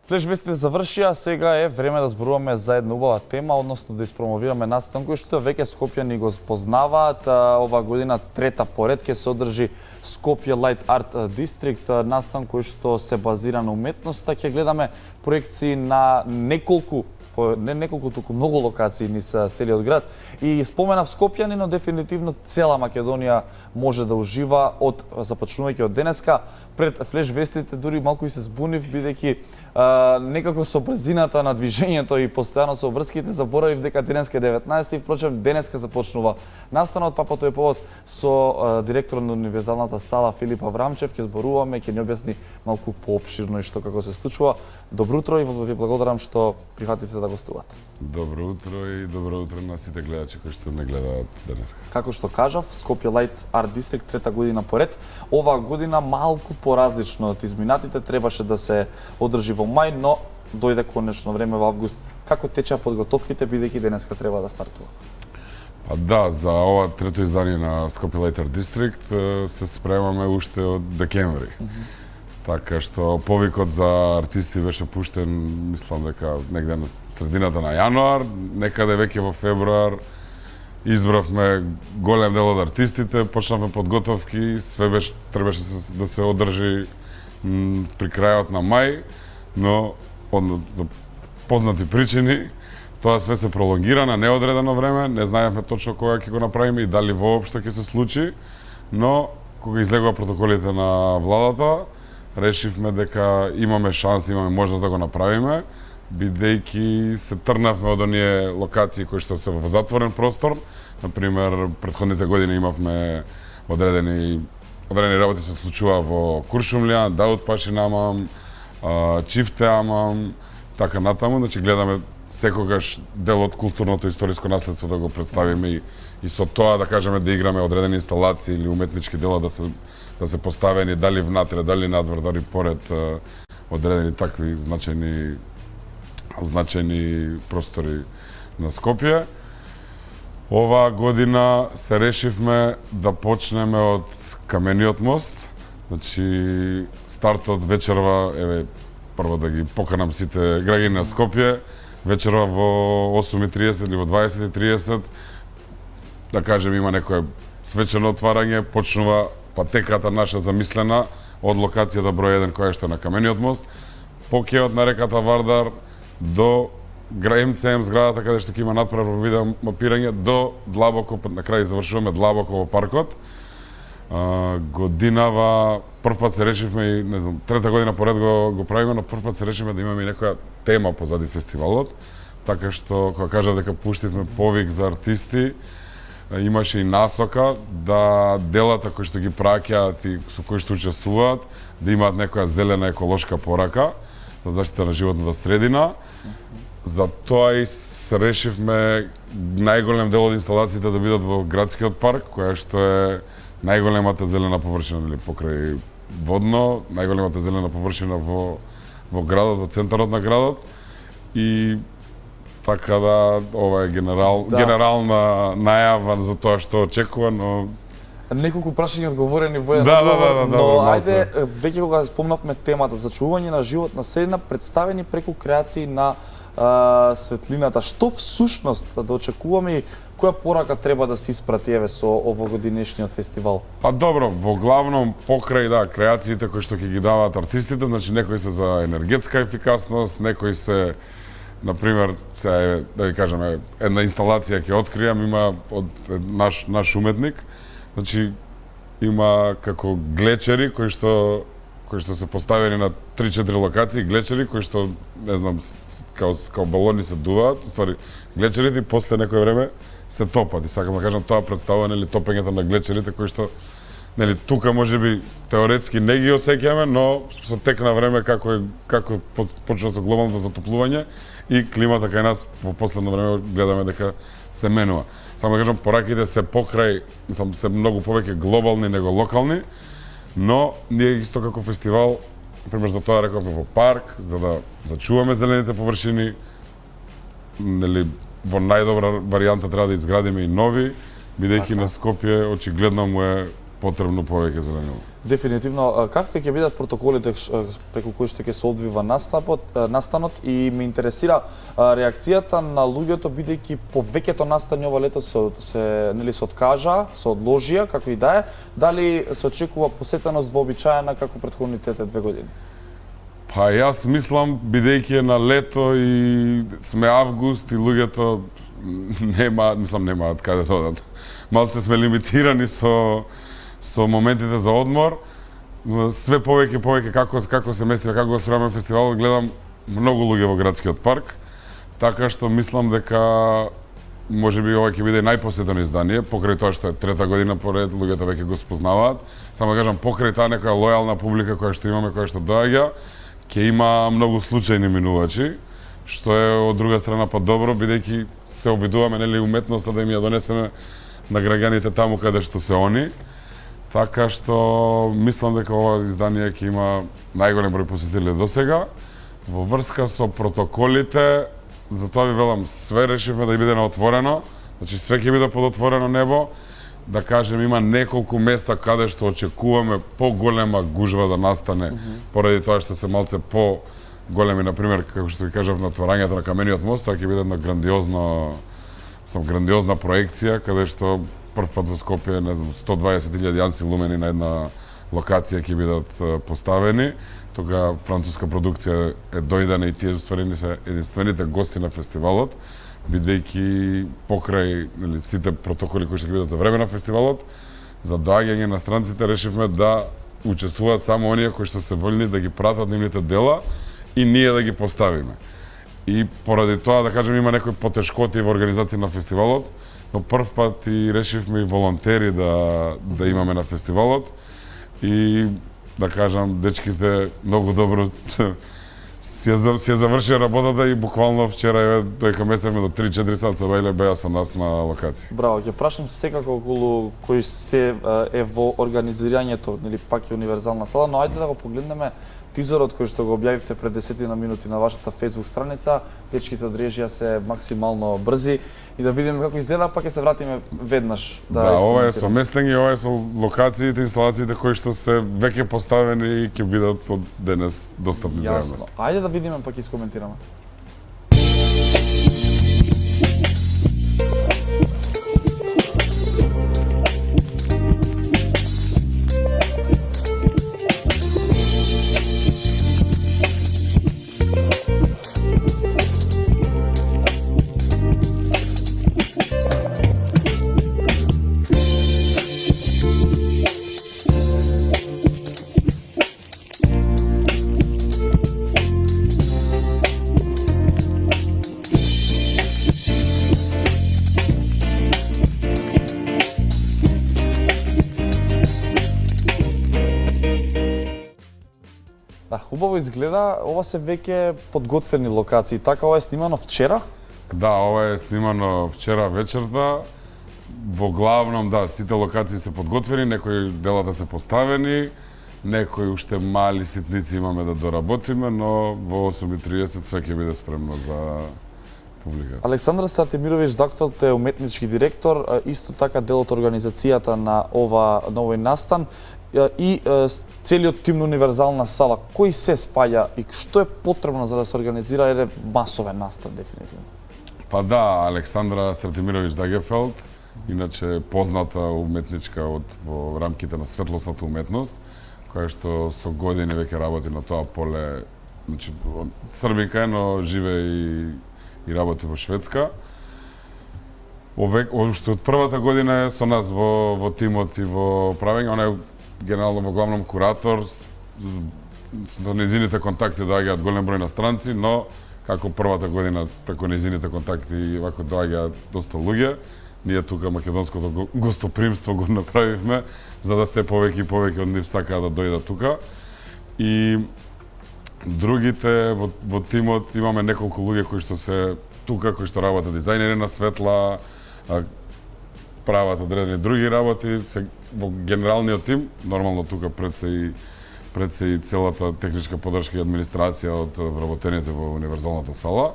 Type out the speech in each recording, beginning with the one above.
Флеш вестите завршија, сега е време да зборуваме за една убава тема, односно да испромовираме настан кој што веќе скопјани го познаваат. Ова година трета поред ќе се одржи Скопје Light Art District, настан кој што се базира на уметноста. Ќе гледаме проекции на не неколку, туку многу локации низ целиот град. И споменав скопјани, но дефинитивно цела Македонија може да ужива од започнувајќи од денеска. Пред флеш вестите дури малку и се збунив, бидејќи некако со брзината на движењето и постојано со врските заборавив дека денеска е 19, впрочем денеска започнува настанот, па по тој повод со директорот на универзалната сала Филип Аврамчев ќе зборуваме, ќе ни објасни малку поопширно и што како се случува. Добро утро и ви благодарам што прифативте да гостувате. Добро утро и добро утро на сите гледачи кои што не гледаат денеска. Како што кажав, Скопје Light Art District трета година поред. Оваа година малку поразлично од изминатите, требаше да се одржи во мај, но дојде конечно време во август. Како течеа подготовките, бидејќи денеска треба да стартува? Па да, за ова трето издание на Скопје Light Art District се спремаме уште од декември. Така што повикот за артисти беше пуштен, мислам дека негде на средината на јануар, некаде веќе во февруар избравме голем дел од артистите, почнавме подготовки, све требаше да се одржи при крајот на мај, но за познати причини тоа све се пролонгира на неодредено време, не знаевме точно кога ќе го направиме и дали воопшто ќе се случи, но кога излегува протоколите на владата, решивме дека имаме шанс, имаме можност да го направиме, бидејќи се тргнавме од оние локации кои што се во затворен простор. Например, претходните години имавме одредени работи се случува во Куршумлија, Даут Пашин Амам, Чифте Амам, така натаму. Значи гледаме секогаш дел од културното историско наследство да го представиме и со тоа да кажеме да играме одредени инсталации или уметнички дела да се поставени дали внатре, дали надвор, дали поред одредени такви значајни простори на Скопје. Оваа година се решивме да почнеме од Камениот мост. Значи стартот вечерва, еве прво да ги поканам сите граѓани на Скопје, вечерва во 8:30 или во 20:30, да кажем има некое свечено отварање, почнува патеката наша замислена од локацијата број 1 која што е на Камениот мост, по кеот на реката Вардар до МЦМ зградата каде што ќе има надправо видео мапирање до длабоко, на крај завршуваме длабоко во паркот. Годинава првпат се решивме и не знам, трета година поред го правиме, но првпат се решивме да имаме и некоја тема позади фестивалот, така што кога кажав дека пуштивме повик за артисти, имаше и насока да делата кои што ги праќаат и со кои што учествуваат да имаат некоја зелена еколошка порака за заштита на животната средина. За тоа и се решивме најголем дел од инсталациите да бидат во градскиот парк, која што е најголемата зелена површина или покрај водно, најголемата зелена површина во градот, во центарот на градот. И така да ова е генерална најава за тоа што очекува, но неколку прашања одговорени во еден да, но ајде, веќе кога спомнавме темата за чувување на животна средина, представени преку креации на светлината. Што всушност да очекуваме и која порака треба да се испрати еве со овогодинешниот фестивал? Па добро, во главном покрај креациите кои што ќе ги даваат артистите, значи некои се за енергетска ефикасност, некои се например, да ви кажеме, една инсталација ќе откријам, има од наш уметник. Значи има како глечери кои што се поставени на 3-4 локации, глечери кои што не знам као балони се дуваат, уствари глечерите и после некој време се топат. И сакам да кажам тоа представува топењето на глечерите кои што тука можеби теоретски не ги осеќаме, но со тек на време како почна со глобалното затоплување и климата кај нас во последно време гледаме дека се менува. Само да кажам, пораките се покрај, се многу повеќе глобални него локални, но ние исто како фестивал, например за тоа рековме во парк, за да зачуваме зелените површини, во најдобра варијанта треба да изградиме и нови, бидејќи на Скопје очигледно му е потребно повеќе за него. Дефинитивно, какви ќе бидат протоколите преку кои што ќе се одвива настанот и ме интересира реакцијата на луѓето, бидејќи повеќето настани ова лето се откажа, се одложија, како и да е, дали се очекува посетеност вообичаена како претходните 2 години? Па јас мислам, бидејќи е на лето и сме август и луѓето немаат каде да одат. Малце сме лимитирани со моментите за одмор. Све повеќе како се местиме, како го спремаме фестивалот, гледам многу луѓе во градскиот парк, така што мислам дека можеби ова ќе биде најпосетено издание, покрај тоа што е 3-та година поред, луѓето веќе го спознаваат. Само да кажам, покрај таа некоја лојална публика која што имаме, која што доаѓа, ќе има многу случајни минувачи, што е од друга страна па добро, бидејќи се обидуваме нели уметноста да им ја донесеме на граѓаните таму каде што се они. Така што мислам дека ова издание ќе има најголем број посетители досега. Во врска со протоколите, затоа ви велам, све решивме да биде на отворено, значи све ќе биде под отворено небо. Да кажем, има неколку места каде што очекуваме поголема гужва да настане, поради тоа што се малце поголеми, например, како што ви кажав, на отворањето на камениот мост, тоа ќе биде една грандиозна проекција, каде што прв пат во Скопје, не знам, 120.000 јанси лумени на една локација ќе бидат поставени. Тука француска продукција е дојдена и тие устварени се единствените гости на фестивалот, бидејќи покрај сите протоколи кои ќе бидат за време на фестивалот, за доаѓање на странците решивме да учествуваат само оние кои што се вољни да ги пратат нивните дела и ние да ги поставиме. И поради тоа, да кажем, има некои потешкоти во организација на фестивалот, но прв пат и решивме и волонтери да имаме на фестивалот и да кажам, дечките многу добро си ја завршија работата и буквално вчера доека местевме до 3-4 сат се беа со нас на локација. Браво, ќе прашам секако околу кој се е во организирањето, нели пак е универзална сала, но ајде да го погледнеме тизерот кој што го објавивте пред 10 на минути на вашата Facebook страница. Дечките од режија се максимално брзи и да видиме како изгледа, па ќе се вратиме веднаш да ова е со местење, ова е со локациите, инсталациите кои што се веќе поставени и ќе бидат од денес достапни за јавност. Ајде да видиме па ќе искоментираме. Да, убаво изгледа, ова се веќе подготвени локации, така ова е снимано вчера? Да, ова е снимано вчера вечерта. Во главном, да, сите локации се подготвени, некои делата се поставени, некои уште мали ситници имаме да доработиме, но во 8:30 све ќе биде спремно за публика. Александра Стратимирович Дакфелд е уметнички директор, исто така дел од организацијата на овој настан и целиот тим на универзална сала. Кој се спаѓа и што е потребно за да се организира еден масовен настан дефинитивно? Па да, Александра Стратимирович Дагефелд, иначе позната уметничка во рамките на светлосната уметност, која што со години веќе работи на тоа поле, значи Србинка е, но живе и работи во Шведска. Уште од првата година е со нас во тимот и во правење, она е генерално во главном куратор, со незините контакти доаѓаат голем број на странци, но како првата година преку незините контакти вако доаѓаат доста луѓе. Ние тука македонското гостопримство го направивме за да се повеќе и повеќе од нив сакаат да дојдат тука. И другите во тимот имаме неколку луѓе кои што се тука, кои што работат дизајнери на светла, прават одредени други работи, во генералниот тим, нормално тука пред се и целата техничка поддршка и администрација од вработените во универзалната сала,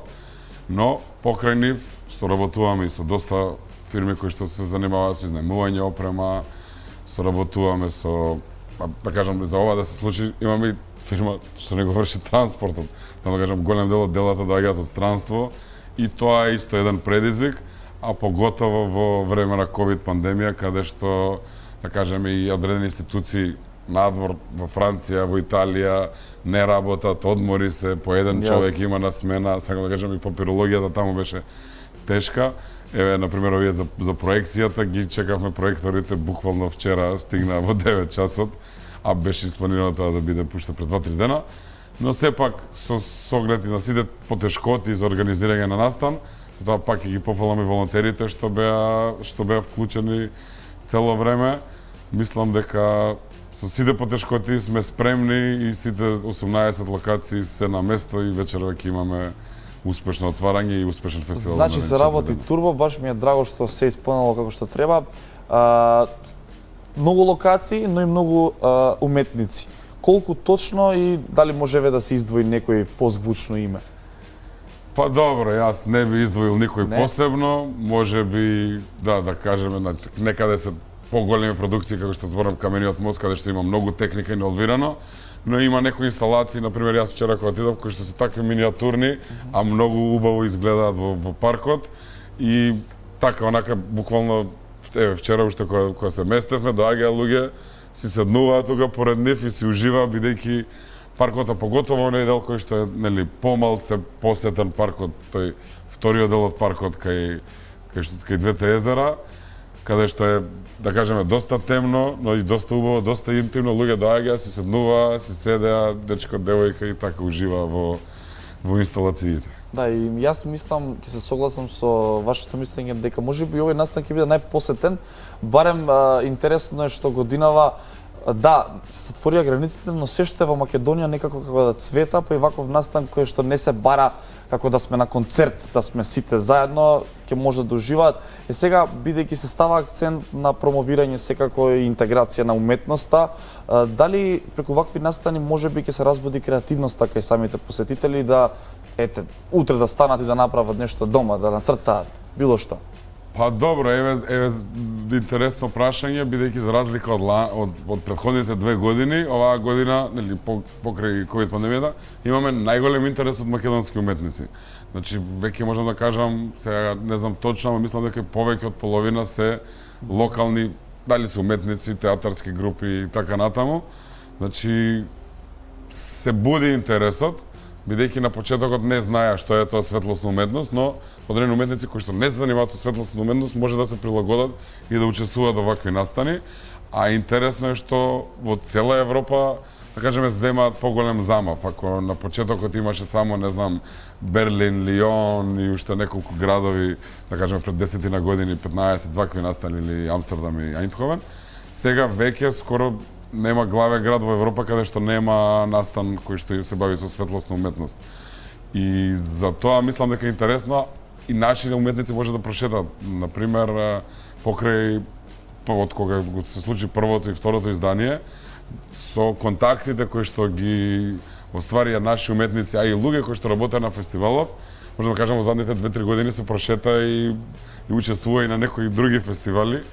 но покрај нив соработуваме и со доста фирми кои што се занимаваат со изнајмување опрема, соработуваме со, да кажам, за ова да се случи, имаме и фирма што не го врши транспортот. Да кажам, голем дел од делата доаѓаат од странство и тоа е исто еден предизвик, а поготово во време на ковид пандемија, каде што, да кажем, и одредени институции надвор во Франција, во Италија не работат, одмори се, по еден човек има на смена, сакам да кажам и папирологијата таму беше тешка. Еве, например, овие за проекцијата ги чекавме проекторите, буквално вчера стигна во 9 часот, а беше испланирано тоа да биде пушта пред 2-3 дена. Но сепак, со оглед на сите потешкоти за организирање на настан, со тоа пак и ги пофаламе волонтерите што беа вклучени цело време. Мислам дека со сите потешкоти сме спремни и сите 18 локации се на место и вечерва ќе имаме успешно отварање и успешен фестивал. Значи се работи турбо, баш ми е драго што се исполнило како што треба. Многу локации, но и многу уметници. Колку точно и дали можеве да се издвои некој позвучно име? Па добро, јас не би издвоил никој посебно, можеби да кажеме некаде се поголеми продукции како што зборам Камениот мост, каде што има многу техника инволвирано, но има некои инсталации, например јас вчера кога отидов, кои што се такви миниатурни, а многу убаво изгледаат во паркот и така онака буквално вчера уште кога се местевме, доаѓаа луѓе, си седнуваат тука поред нив и си уживаат бидејќи паркот, а поготово оној дел кој што е нели помалце посетен паркот, тој вториот дел од паркот кај двете езера, каде што е, да кажеме, доста темно, но и доста убаво, доста интимно, луѓе доаѓаа, си седнуваа, си седеа, дечко, девојка и така уживаа во инсталациите. Да, и јас мислам, ќе се согласам со вашето мислење дека можеби овој настан ќе биде најпосетен, барем интересно е што годинава се отворија границите, но се што е во Македонија некако како да цвета, па и ваков настан кој што не се бара како да сме на концерт, да сме сите заедно, ќе може да уживаат. И сега, бидејќи се става акцент на промовирање секако и интеграција на уметноста, дали преку вакви настани можеби ќе се разбуди креативноста кај самите посетители да утре да станат и да направат нешто дома, да нацртаат, било што? Па добро, еве интересно прашање, бидејќи за разлика од претходните 2 години, оваа година, нели покрај ковид пандемијата, имаме најголем интерес од македонски уметници. Значи веќе можам да кажам, сега не знам точно, ама мислам дека повеќе од половина се локални, дали се уметници, театарски групи и така натаму. Значи се буди интересот, бидејќи на почетокот не знаеа што е тоа светлосна уметност, но одредени уметници кои што не се занимаваат со светлосна уметност може да се прилагодат и да учествуваат во вакви настани. А интересно е што во цела Европа, да кажеме, земаат поголем замав. Ако на почетокот имаше само, не знам, Берлин, Лион и уште неколку градови, да кажеме пред 10 години, 15 вакви настани или Амстердам и Ајндховен, сега веќе скоро нема главен град во Европа каде што нема настан кој што се бави со светлосна уметност. И за тоа мислам дека е интересно и нашите уметници може да прошетат. Например, покрај од кога се случи првото и второто издание, со контактите кои што ги остварија наши уметници, а и луѓе кои што работеа на фестивалот, може да кажам во задните 2-3 години се прошета и учествува и на некои други фестивали.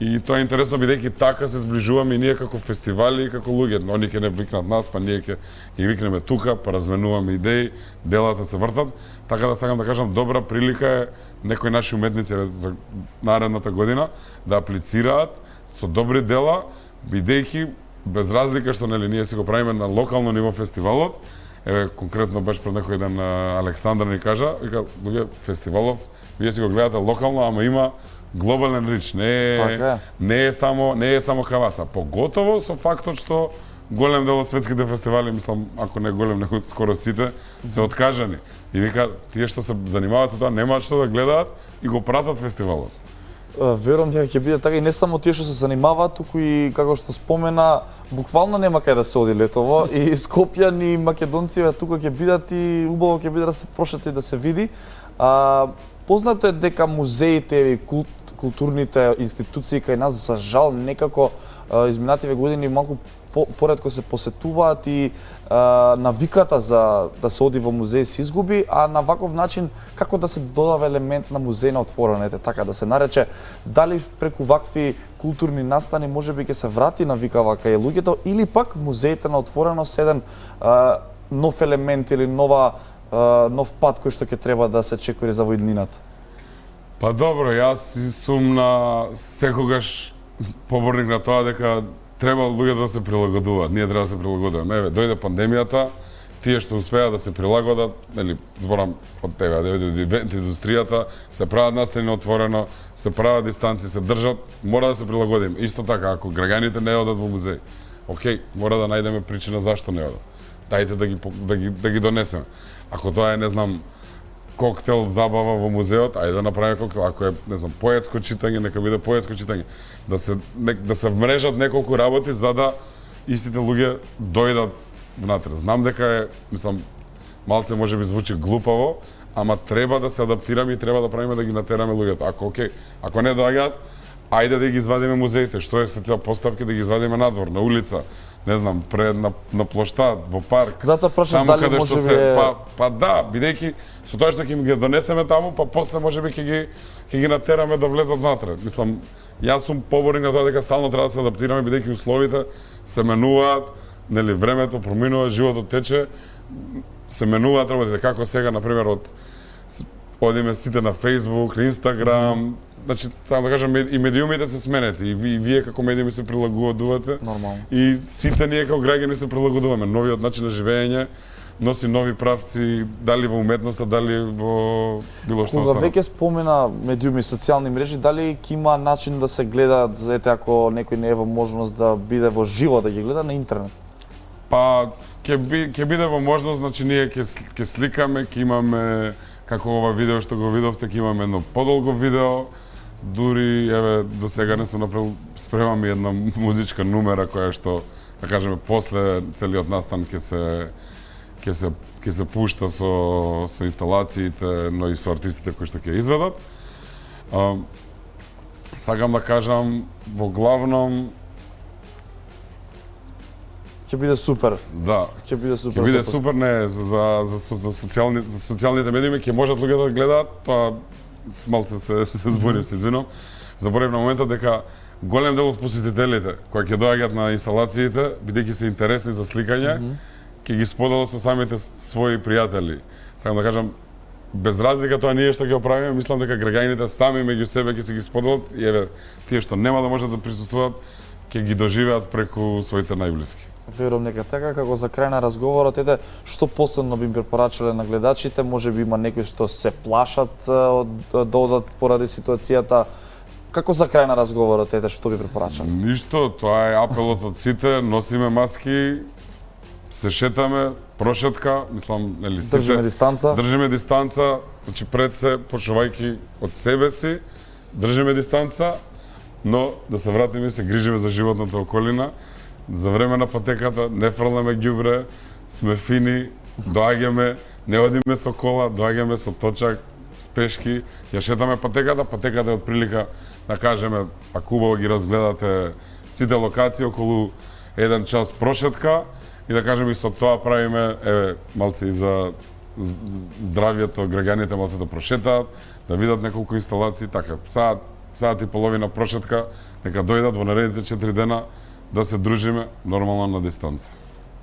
И тоа е интересно бидејќи така се зближуваме и ние како фестивали и како луѓе. Они ќе не викнат нас, па ние ќе ги викнеме тука, па разменуваме идеи, делата се вртат. Така да сакам да кажам, добра прилика е некои наши уметници за наредната година да аплицираат со добри дела, бидејќи без разлика што нели ние си го правиме на локално ниво фестивалот. Еве конкретно беше пред некој ден Александар ни кажа, вика, луѓе, фестивалов вие си го гледате локално, ама има глобален рич, не е само Хаваса. Поготово со фактот што голем дел од светските фестивали, мислам, ако не голем, него скоро сите, се откажани. И вика, тие што се занимаваат со тоа, немаат што да гледаат и го пратат фестивалот. Верувам дека ќе биде така и не само тие што се занимаваат, туку и како што спомена, буквално нема кај да се оди летово и скопјани македонци тука ќе бидат и убаво ќе биде да се прошети и да се види. Познато е дека музеите и културните институции кај нас, за жал, некако изминативе години малку поретко се посетуваат и навиката за да се оди во музеј се изгуби, а на ваков начин како да се додава елемент на музеј на отворено, така да се нарече, дали преку вакви културни настани можеби ќе се врати навикава кај луѓето или пак музеите на отворено се еден нов елемент или нов пат кој што ќе треба да се чекори за во иднината. Па добро, јас сум на секогаш поборник на тоа дека треба луѓето да се прилагодуваат. Ние треба да се прилагодуваме. Еве, дојде пандемијата, тие што успеа да се прилагодат, нели, зборам од тебе, индустријата, се прават настани на отворено, се прават дистанци, се држат, мора да се прилагодиме. Исто така, ако граѓаните не одат во музеј, окей, мора да најдеме причина зашто не одат. Дајте да ги донесеме. Ако тоа е, не знам, коктел забава во музеот, ајде да направиме коктел. Ако е, не знам, поетско читање, нека биде поетско читање. Да се вмрежат неколку работи за да истите луѓе дојдат внатре. Знам дека е, мислам, малце можеби звучи глупаво, ама треба да се адаптираме и треба да правиме да ги натераме луѓето. Ако не доаѓаат, ајде да ги извадиме музеите. Што е се тие поставки да ги извадиме надвор, на улица, не знам, пред на плоштад, во парк. Затоа прашам дали можеби па да, бидејќи со тоа што ќе ги донесеме таму, па после можеби ќе ги натераме да влезат внатре. Мислам, јас сум поборник на тоа дека стално треба да се адаптираме бидејќи условите се менуваат, нели, времето проминува, животот тече, се менуваат работите. Како сега, например, одиме сите на Facebook, на Instagram, значи, само да кажам, и медиумите се сменети, и вие како медиуми се прилагодувате. Нормално. И сите ние како граѓани се прилагодуваме. Новиот начин на живење носи нови правци, дали во уметноста, дали во било што Кога веќе спомена медиуми, социјални мрежи, дали ќе има начин да се гледаат, ете, ако некој не е во можност да биде во живо да ги гледа на интернет? Па, ќе биде во можност, значи ние ќе сликаме, ќе имаме, како ова видео што го видовте, ќе имаме едно подолго видео. Дури, еве, до сега не сум направил, спремам една музичка нумера која што, да кажеме, после целиот настан ќе се пушта со инсталациите, но и со артистите кои што ќе изведат. Сакам да кажам, во главном Ќе биде супер. да, Ќе биде супер. ќе биде супер, не, за социјалните медиуми ќе можат луѓето да гледаат, тоа малце се зборив, се извинувам. Заборев на моментот дека голем дел од посетителите кои ќе доаѓаат на инсталациите, бидејќи се интересни за сликање, ќе ги споделат со самите своји пријатели. Сакам да кажам, без разлика тоа ние што ќе правиме, мислам дека граѓаните сами меѓу себе ќе се ги споделат и еве тие што нема да можат да присуствуваат, ќе ги доживеат преку своите најблиски. Верувам дека така, како за крај на разговорот, ете, што посебно би препорачале на гледачите, можеби има некои што се плашат да одат поради ситуацијата. Како за крај на разговорот, ете, што би препорачале? Ништо, тоа е апелот од сите, носиме маски, се шетаме, прошетка, мислам, нели, сите Држиме дистанца, значи пред се, почувајќи од себе си, држиме дистанца, но да се вратиме и се грижиме за животната околина. За време на патеката не фрламе ѓубре, сме фини, доаѓаме, не одиме со кола, доаѓаме со точак, пешки, ја шетаме патеката е отприлика, да кажеме, ако убаво ги разгледате сите локации, околу 1 час прошетка, и да кажеме и со тоа правиме, еве, малце и за здравјето, граѓаните малце да прошетаат, да видат неколку инсталации, така, саат и половина прошетка, нека дојдат во наредните 4 дена, да се дружиме нормално на дистанца.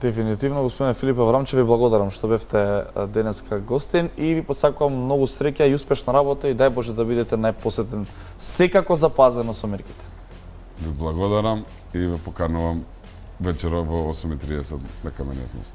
Дефинитивно, господине Филип Аврамчев, ви благодарам што бевте денеска гостин и ви посакувам многу среќа и успешна работа и дај Боже да бидете најпосетен, секако запазено со мерките. Ви благодарам и ве поканувам вечера во 8:30 на Камениот мост.